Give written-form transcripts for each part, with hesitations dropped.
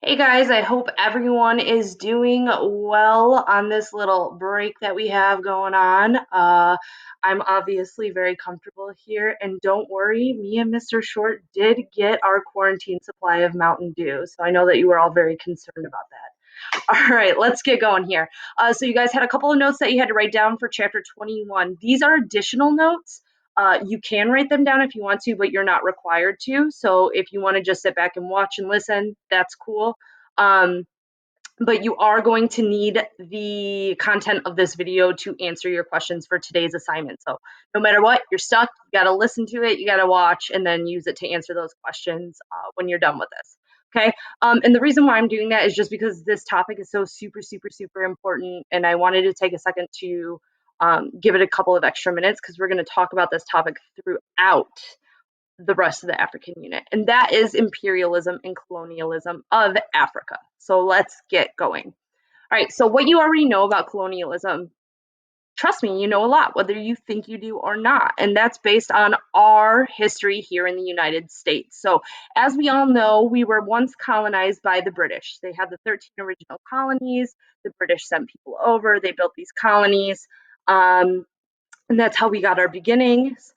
Hey guys, I hope everyone is doing well on this little break that we have going on. I'm obviously very comfortable here, and don't worry, me and Mr. Short did get our quarantine supply of Mountain Dew, so I know that you were all very concerned about that. All right, let's get going here. So you guys had a couple of notes that you had to write down for chapter 21. These are additional notes. You can write them down if you want to, but you're not required to. So if you want to just sit back and watch and listen, that's cool. Um, but you are going to need the content of this video to answer your questions for today's assignment. So no matter what, you're stuck. You got to listen to it, you got to watch, and then use it to answer those questions when you're done with this. Okay. And the reason why I'm doing that is just because this topic is so super, super, super important. And I wanted to take a second to give it a couple of extra minutes because we're going to talk about this topic throughout the rest of the African unit, and that is imperialism and colonialism of Africa. So let's get going. All right, so what you already know about colonialism, trust me, you know a lot, whether you think you do or not, and that's based on our history here in the United States. So as we all know, we were once colonized by the British. They had the 13 original colonies. The British sent people over, they built these colonies, and that's how we got our beginnings.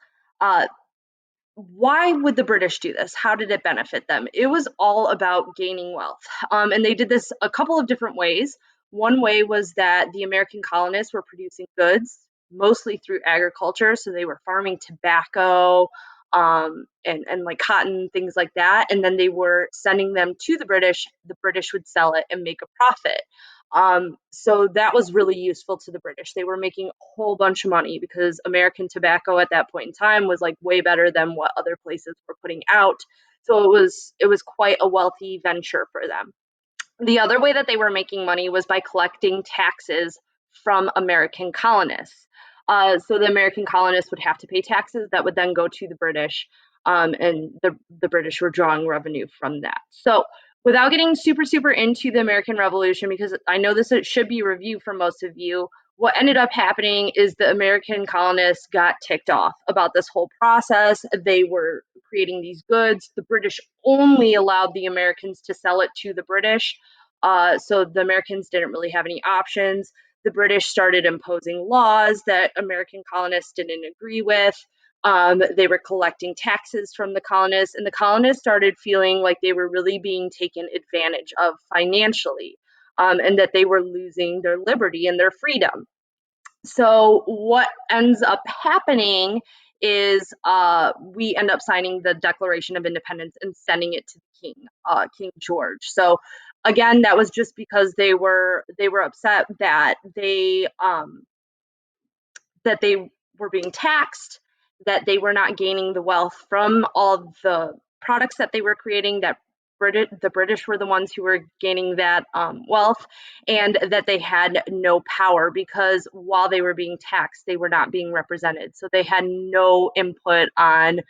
Why would the British do this? How did it benefit them? It was all about gaining wealth. And they did this a couple of different ways. One way was that the American colonists were producing goods, mostly through agriculture. So they were farming tobacco and like cotton, things like that. And then they were sending them to the British. The British would sell it and make a profit. So that was really useful to the British. They were making a whole bunch of money because American tobacco at that point in time was like way better than what other places were putting out. So it was quite a wealthy venture for them. The other way that they were making money was by collecting taxes from American colonists. So the American colonists would have to pay taxes that would then go to the British, and the British were drawing revenue from that. So without getting super, super into the American Revolution, because I know this should be a review for most of you, what ended up happening is the American colonists got ticked off about this whole process. They were creating these goods. The British only allowed the Americans to sell it to the British. So the Americans didn't really have any options. The British started imposing laws that American colonists didn't agree with. They were collecting taxes from the colonists, and the colonists started feeling like they were really being taken advantage of financially, and that they were losing their liberty and their freedom. So what ends up happening is we end up signing the Declaration of Independence and sending it to the King, King George. So again, that was just because they were upset that they were being taxed, that they were not gaining the wealth from all the products that they were creating, that the British were the ones who were gaining that wealth, and that they had no power because while they were being taxed, they were not being represented. So they had no input on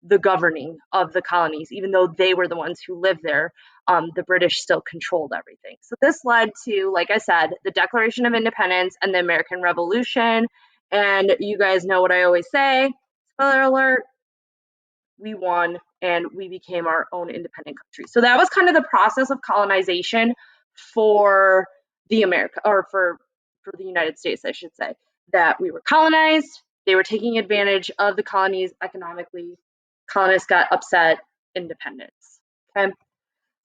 the governing of the colonies, even though they were the ones who lived there. The British still controlled everything. So this led to, like I said, the Declaration of Independence and the American Revolution. And you guys know what I always say, spoiler alert, we won and we became our own independent country. So that was kind of the process of colonization for the America or for the United States, I should say, that we were colonized, they were taking advantage of the colonies economically. Colonists got upset, independence. Okay.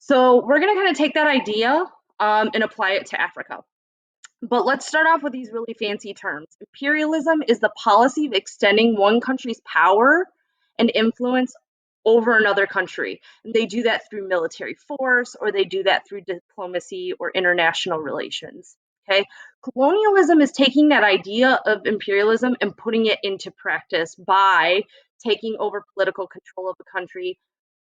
So we're going to kind of take that idea and apply it to Africa. But let's start off with these really fancy terms. Imperialism is the policy of extending one country's power and influence over another country. And they do that through military force, or they do that through diplomacy or international relations. Okay. Colonialism is taking that idea of imperialism and putting it into practice by taking over political control of the country,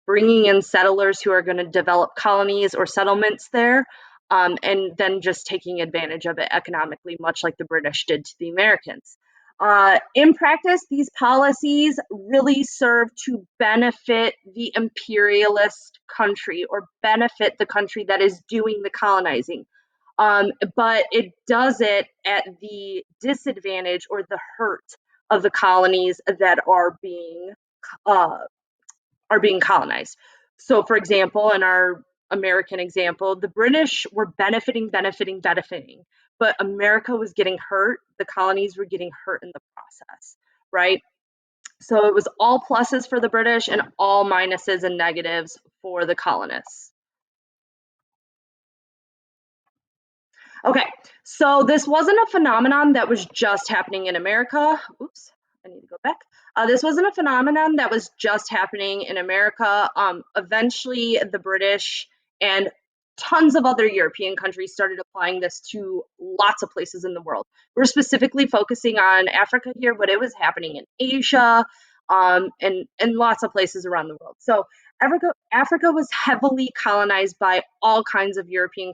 bringing in settlers who are going to develop colonies or settlements there, and then just taking advantage of it economically, much like the British did to the Americans. In practice, these policies really serve to benefit the imperialist country or benefit the country that is doing the colonizing. But it does it at the disadvantage or the hurt of the colonies that uh, are being colonized. So, for example, in our American example, the British were benefiting, but America was getting hurt. The colonies were getting hurt in the process, right? So it was all pluses for the British and all minuses and negatives for the colonists. Okay, so this wasn't a phenomenon that was just happening in America. Oops, I need to go back. This wasn't a phenomenon that was just happening in America. Eventually, the British and tons of other European countries started applying this to lots of places in the world. We're specifically focusing on Africa here, but it was happening in Asia, and lots of places around the world. So Africa was heavily colonized by all kinds of European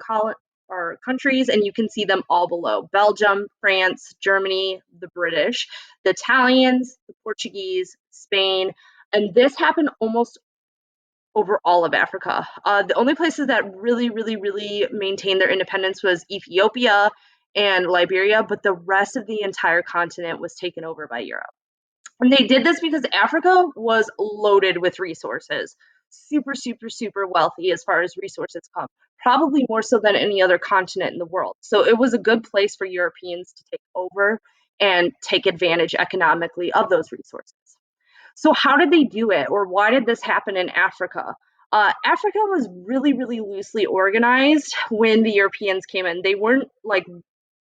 or countries, and you can see them all below: Belgium, France, Germany, the British, the Italians, the Portuguese, Spain, and this happened almost over all of Africa. The only places that really maintained their independence was Ethiopia and Liberia, but the rest of the entire continent was taken over by Europe. And they did this because Africa was loaded with resources, super wealthy as far as resources come, probably more so than any other continent in the world. So it was a good place for Europeans to take over and take advantage economically of those resources. So how did they do it, or why did this happen in Africa? Africa was really loosely organized when the Europeans came in. They weren't like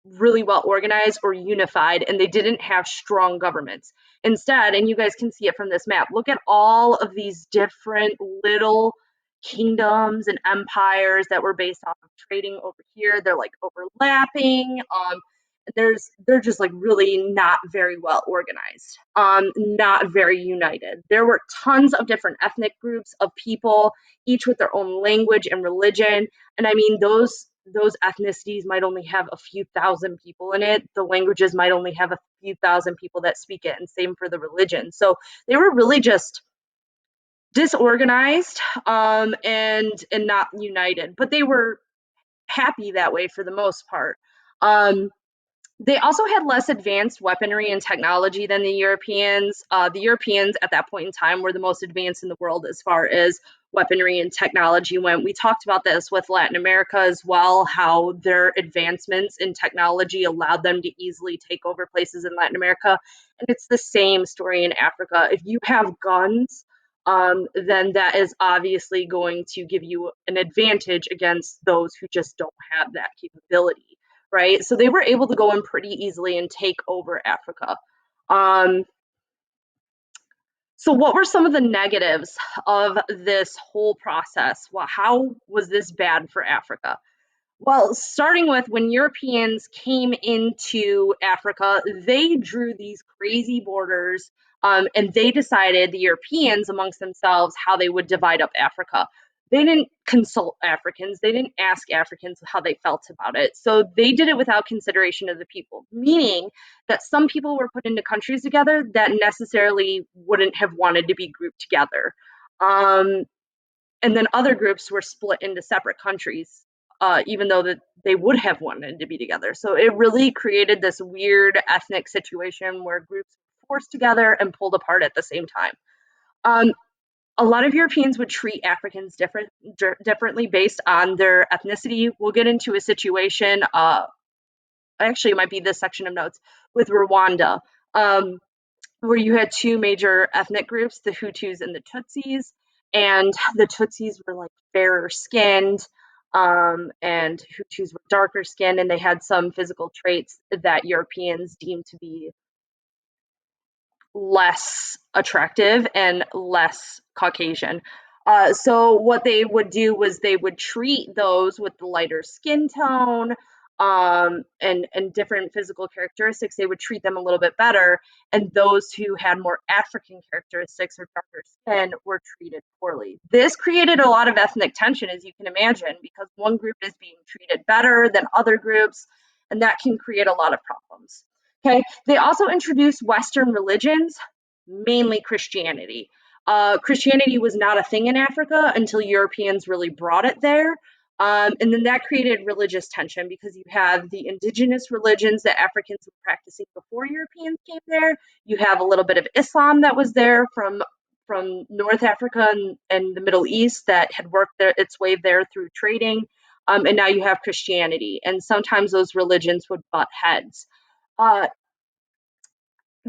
really well organized or unified, and they didn't have strong governments. Instead, and you guys can see it from this map, look at all of these different little kingdoms and empires that were based off of trading over here. They're like overlapping. They're just like really not very well organized, not very united. There were tons of different ethnic groups of people, each with their own language and religion. And I mean, those ethnicities might only have a few thousand people in it. The languages might only have a few thousand people that speak it, and same for the religion. So they were really just disorganized, and not united, but they were happy that way for the most part. They also had less advanced weaponry and technology than the Europeans. The Europeans at that point in time were the most advanced in the world as far as weaponry and technology went. We talked about this with Latin America as well, how their advancements in technology allowed them to easily take over places in Latin America. And it's the same story in Africa. If you have guns, then that is obviously going to give you an advantage against those who just don't have that capability. Right? So they were able to go in pretty easily and take over Africa. So what were some of the negatives of this whole process? Well, how was this bad for Africa? Well, starting with when Europeans came into Africa, they drew these crazy borders, and they decided, the Europeans amongst themselves, how they would divide up Africa. They didn't consult Africans, they didn't ask Africans how they felt about it. So they did it without consideration of the people, meaning that some people were put into countries together that necessarily wouldn't have wanted to be grouped together. And then other groups were split into separate countries, even though that they would have wanted to be together. So it really created this weird ethnic situation where groups were forced together and pulled apart at the same time. A lot of Europeans would treat Africans differently based on their ethnicity. We'll get into a situation, actually it might be this section of notes, with Rwanda, where you had two major ethnic groups, the Hutus and the Tutsis. And the Tutsis were like fairer skinned, and Hutus were darker skinned, and they had some physical traits that Europeans deemed to be less attractive and less Caucasian. So what they would do was they would treat those with the lighter skin tone, and different physical characteristics. They would treat them a little bit better, and those who had more African characteristics or darker skin were treated poorly. This created a lot of ethnic tension, as you can imagine, because one group is being treated better than other groups, and that can create a lot of problems. Okay, they also introduced Western religions, mainly Christianity. Christianity was not a thing in Africa until Europeans really brought it there. And then that created religious tension because you have the indigenous religions that Africans were practicing before Europeans came there. You have a little bit of Islam that was there from from North Africa and the Middle East that had worked its way there through trading. And now you have Christianity, and sometimes those religions would butt heads. Uh,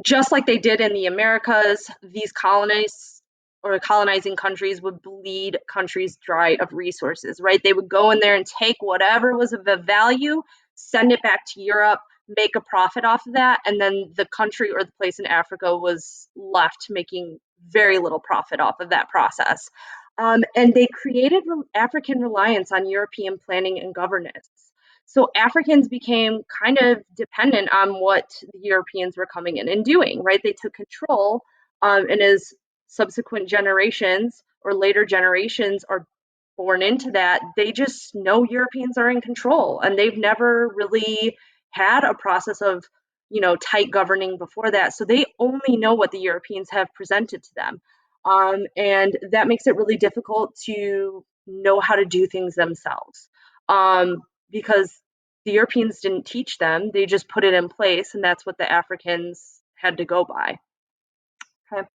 just like they did in the Americas, these colonists or colonizing countries would bleed countries dry of resources, right? They would go in there and take whatever was of value, send it back to Europe, make a profit off of that, and then the country or the place in Africa was left making very little profit off of that process. And they created African reliance on European planning and governance. So Africans became kind of dependent on what the Europeans were coming in and doing, right? They took control, and as subsequent generations or later generations are born into that, they just know Europeans are in control, and they've never really had a process of, tight governing before that. So they only know what the Europeans have presented to them. And that makes it really difficult to know how to do things themselves. Because the Europeans didn't teach them, they just put it in place, and that's what the Africans had to go by. Okay.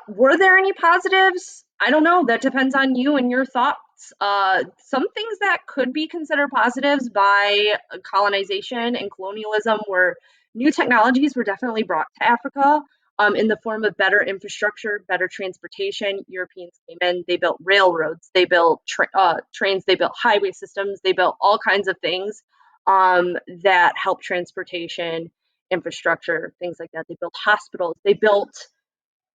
Were there any positives? I don't know. That depends on you and your thoughts. Some things that could be considered positives by colonization and colonialism were new technologies were definitely brought to Africa, in the form of better infrastructure, better transportation. Europeans came in, they built railroads, they built trains, they built highway systems, they built all kinds of things that help transportation, infrastructure, things like that. They built hospitals, they built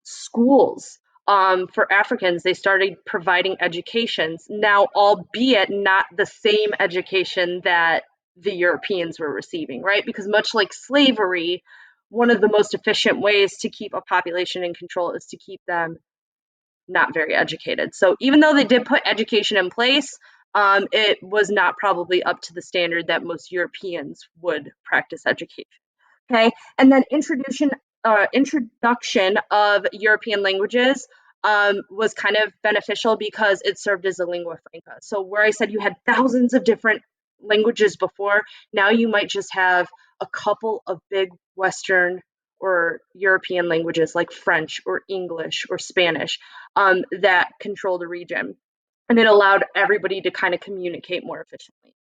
schools for Africans. They started providing educations, now, albeit not the same education that the Europeans were receiving, right? Because much like slavery, one of the most efficient ways to keep a population in control is to keep them not very educated. So even though they did put education in place, it was not probably up to the standard that most Europeans would practice education. Okay, and then introduction of European languages was kind of beneficial because it served as a lingua franca. So where I said you had thousands of different languages before, now you might just have a couple of big Western or European languages like French or English or Spanish that control the region. And it allowed everybody to kind of communicate more efficiently.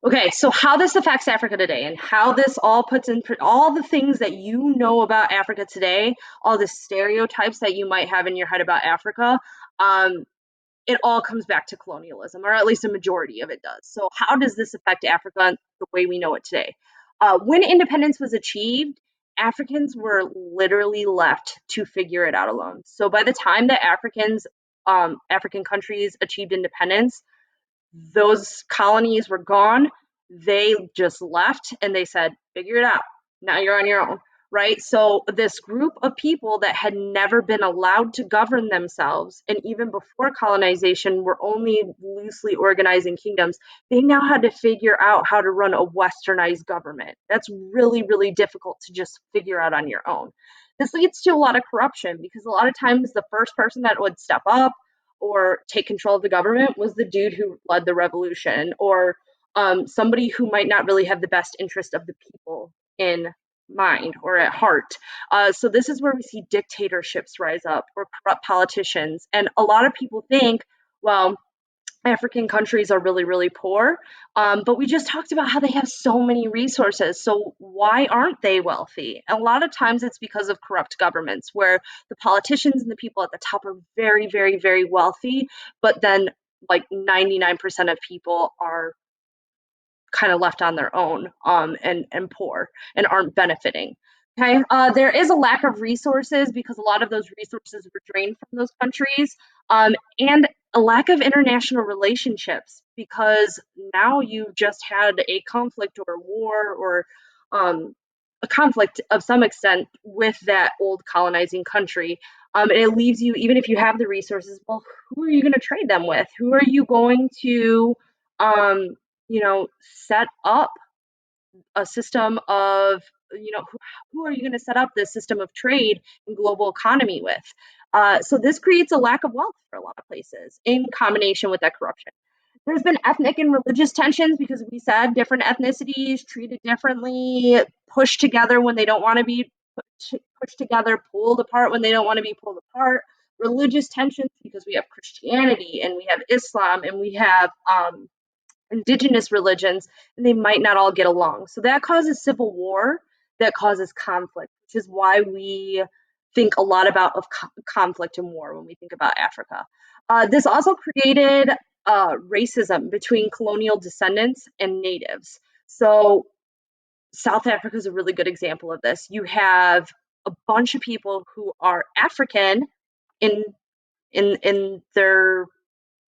Okay, so how this affects Africa today and how this all puts in all the things that you know about Africa today, all the stereotypes that you might have in your head about Africa, um, it all comes back to colonialism, or at least a majority of it does. So, how does this affect Africa the way we know it today? When independence was achieved, Africans were literally left to figure it out alone. So, by the time that African countries achieved independence, those colonies were gone. They just left and they said, figure it out. Now you're on your own, right? So, this group of people that had never been allowed to govern themselves, and even before colonization were only loosely organizing kingdoms, they now had to figure out how to run a westernized government. That's really, really difficult to just figure out on your own. This leads to a lot of corruption because a lot of times the first person that would step up or take control of the government was the dude who led the revolution, or somebody who might not really have the best interest of the people in mind or at heart. So this is where we see dictatorships rise up or corrupt politicians. And a lot of people think, well, African countries are really, really poor. But we just talked about how they have so many resources. So why aren't they wealthy? And a lot of times it's because of corrupt governments where the politicians and the people at the top are very, very, very wealthy, but then like 99% of people are kind of left on their own, and poor and aren't benefiting. Okay, there is a lack of resources because a lot of those resources were drained from those countries, and a lack of international relationships because now you've just had a conflict or a war or a conflict of some extent with that old colonizing country. And it leaves you, even if you have the resources, well, who are you going to trade them with? Who are you going to um, set up a system of, who are you going to set up this system of trade and global economy with? So this creates a lack of wealth for a lot of places in combination with that corruption. There's been ethnic and religious tensions because we said different ethnicities treated differently, pushed together when they don't want to be pushed together, pulled apart when they don't want to be pulled apart. Religious tensions because we have Christianity and we have Islam and we have indigenous religions, and they might not all get along. So that causes civil war, that causes conflict, which is why we think a lot about of conflict and war when we think about Africa. This also created racism between colonial descendants and natives. So South Africa is a really good example of this. You have a bunch of people who are African in in their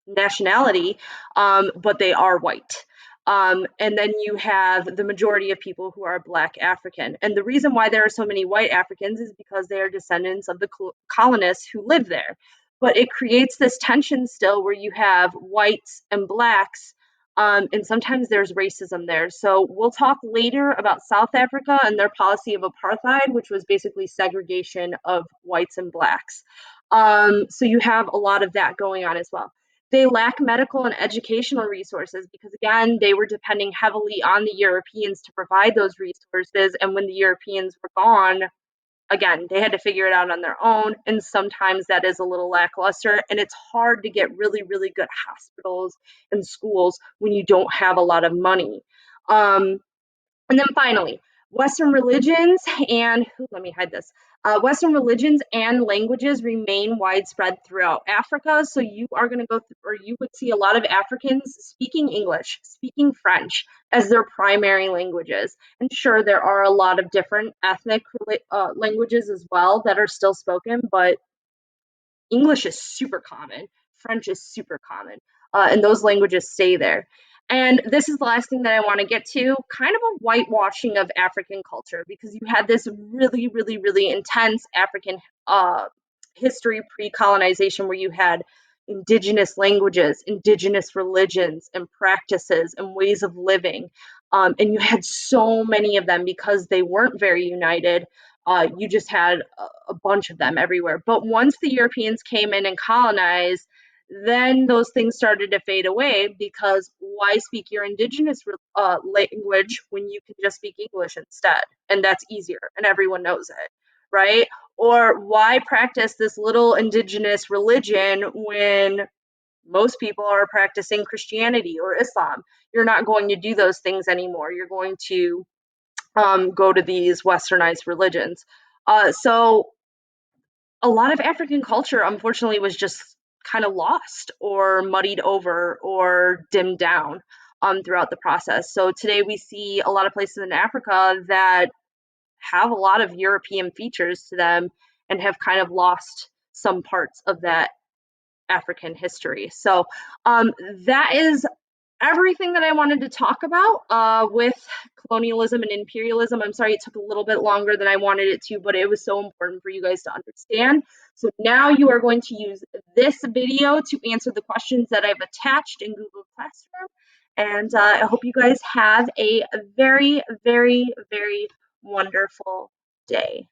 nationality, but they are white. And then you have the majority of people who are Black African. And the reason why there are so many white Africans is because they are descendants of the colonists who lived there. But it creates this tension still where you have whites and Blacks, and sometimes there's racism there. So we'll talk later about South Africa and their policy of apartheid, which was basically segregation of whites and Blacks. So you have a lot of that going on as well. They lack medical and educational resources because, again, they were depending heavily on the Europeans to provide those resources. And when the Europeans were gone, again, they had to figure it out on their own. And sometimes that is a little lackluster. And it's hard to get really, really good hospitals and schools when you don't have a lot of money. And then finally, Western religions and let me hide this. Western religions and languages remain widespread throughout Africa. So you are going to go through, or you would see a lot of Africans speaking English, speaking French as their primary languages. And sure, there are a lot of different ethnic languages as well that are still spoken, but English is super common, French is super common, and those languages stay there. And this is the last thing that I want to get to, kind of a whitewashing of African culture, because you had this really, really, really intense African history pre-colonization where you had indigenous languages, indigenous religions and practices and ways of living. And you had so many of them because they weren't very united. You just had a bunch of them everywhere. But once the Europeans came in and colonized, then those things started to fade away because why speak your indigenous language when you can just speak English instead? And that's easier and everyone knows it, right? Or why practice this little indigenous religion when most people are practicing Christianity or Islam? You're not going to do those things anymore. You're going to go to these westernized religions. So a lot of African culture, unfortunately, was just kind of lost or muddied over or dimmed down throughout the process. So today we see a lot of places in Africa that have a lot of European features to them and have kind of lost some parts of that African history. So that is everything that I wanted to talk about with colonialism and imperialism. I'm sorry it took a little bit longer than I wanted it to, but it was so important for you guys to understand. So now you are going to use this video to answer the questions that I've attached in Google Classroom. And I hope you guys have a very, very, very wonderful day.